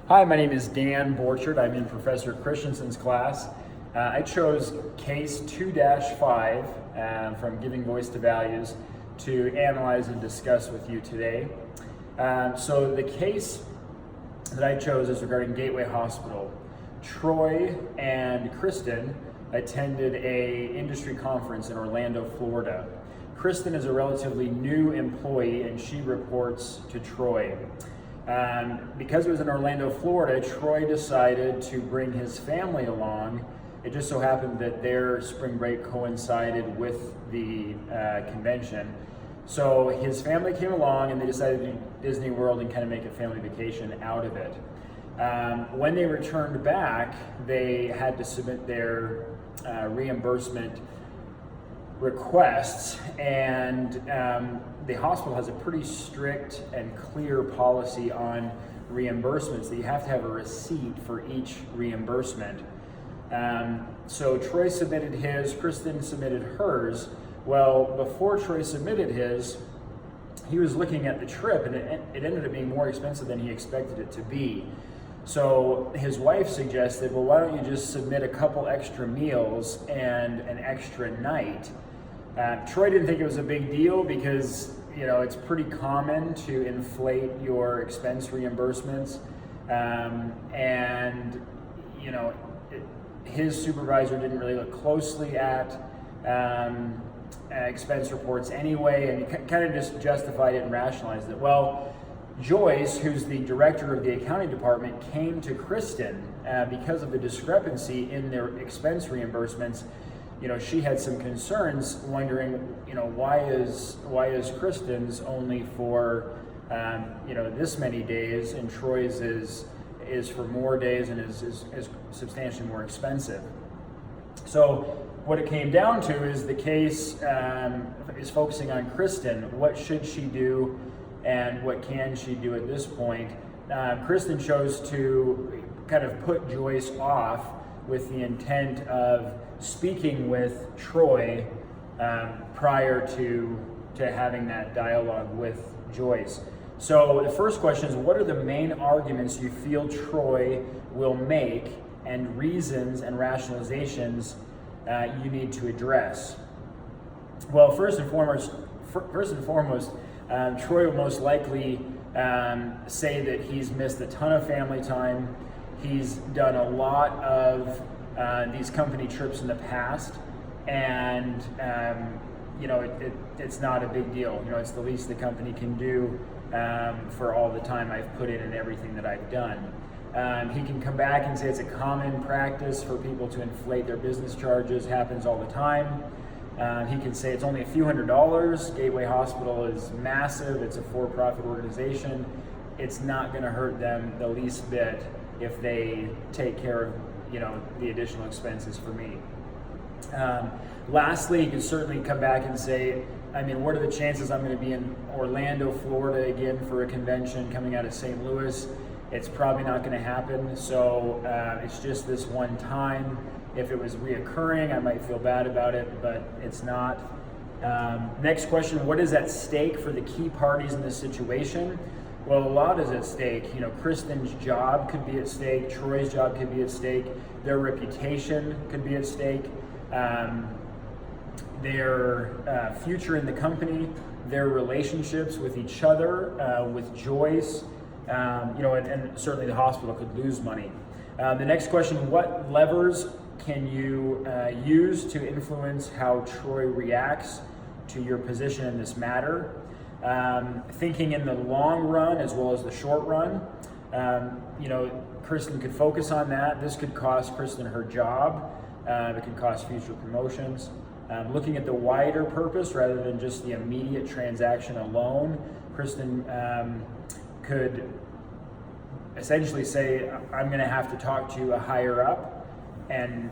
Hi, my name is Dan Borchard. I'm in Professor Christensen's class. I chose Case 2-5 from Giving Voice to Values to analyze and discuss with you today. So the case that I chose is regarding Gateway Hospital. Troy and Kristen attended an industry conference in Orlando, Florida. Kristen is a relatively new employee and she reports to Troy. Because it was in Orlando, Florida, Troy decided to bring his family along. It just so happened that their spring break coincided with the convention. So his family came along and they decided to do Disney World and kind of make a family vacation out of it. When they returned back, they had to submit their reimbursement requests, and the hospital has a pretty strict and clear policy on reimbursements that you have to have a receipt for each reimbursement. So Troy submitted his, Kristen submitted hers. Well, before Troy submitted his, he was looking at the trip and it ended up being more expensive than he expected it to be. So his wife suggested, well, why don't you just submit a couple extra meals and an extra night? Troy didn't think it was a big deal because, you know, it's pretty common to inflate your expense reimbursements. And, you know, his supervisor didn't really look closely at expense reports anyway, and he kind of just justified it and rationalized it. Well, Joyce, who's the director of the accounting department, came to Kristen because of the discrepancy in their expense reimbursements. You know, she had some concerns, wondering, you know, why is Kristen's only for you know, this many days, and Troy's is for more days and is substantially more expensive. So what it came down to is the case is focusing on Kristen. What should she do and what can she do at this point? Kristen chose to kind of put Joyce off with the intent of speaking with Troy prior to having that dialogue with Joyce. So the first question is, what are the main arguments you feel Troy will make and reasons and rationalizations you need to address? Well, first and foremost, Troy will most likely say that he's missed a ton of family time. He's done a lot of these company trips in the past, and you know, it's not a big deal. You know, it's the least the company can do for all the time I've put in and everything that I've done. He can come back and say it's a common practice for people to inflate their business charges, happens all the time. He can say it's only a few $100s. Gateway Hospital is massive. It's a for-profit organization. It's not going to hurt them the least bit if they take care of, you know, the additional expenses for me. Lastly, you can certainly come back and say, I mean, what are the chances I'm going to be in Orlando, Florida again for a convention coming out of St. Louis? It's probably not going to happen. So it's just this one time. If it was reoccurring, I might feel bad about it, but it's not. Next question, what is at stake for the key parties in this situation? Well, a lot is at stake. You know, Kristen's job could be at stake. Troy's job could be at stake. Their reputation could be at stake. Their future in the company, their relationships with each other, with Joyce, you know, and certainly the hospital could lose money. The next question, what levers can you use to influence how Troy reacts to your position in this matter? Thinking in the long run as well as the short run. You know, Kristen could focus on that. This could cost Kristen her job. It could cost future promotions. Looking at the wider purpose rather than just the immediate transaction alone, Kristen could essentially say, I'm going to have to talk to a higher up and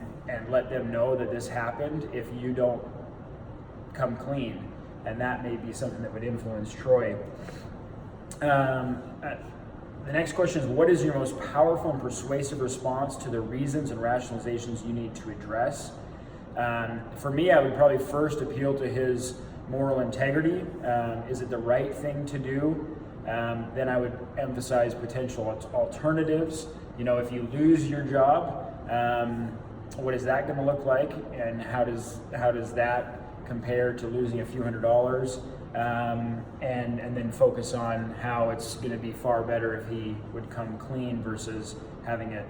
let them know that this happened if you don't come clean. And that may be something that would influence Troy. The next question is, what is your most powerful and persuasive response to the reasons and rationalizations you need to address? For me, I would probably first appeal to his moral integrity. Is it the right thing to do? then I would emphasize potential alternatives. You know, if you lose your job, what is that going to look like, and how does that compare to losing a few $100s? And then focus on how it's going to be far better if he would come clean versus having it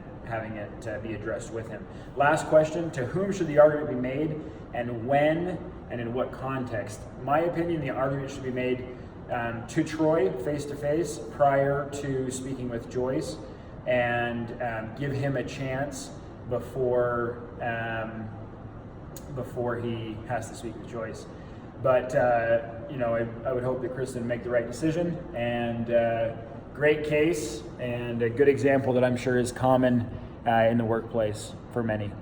be addressed with him. Last question: to whom should the argument be made, and when, and in what context? My opinion, the argument should be made to Troy face to face prior to speaking with Joyce, and give him a chance before he has to speak with Joyce. But you know, I would hope that Kristen would make the right decision. And great case, and a good example that I'm sure is common in the workplace for many.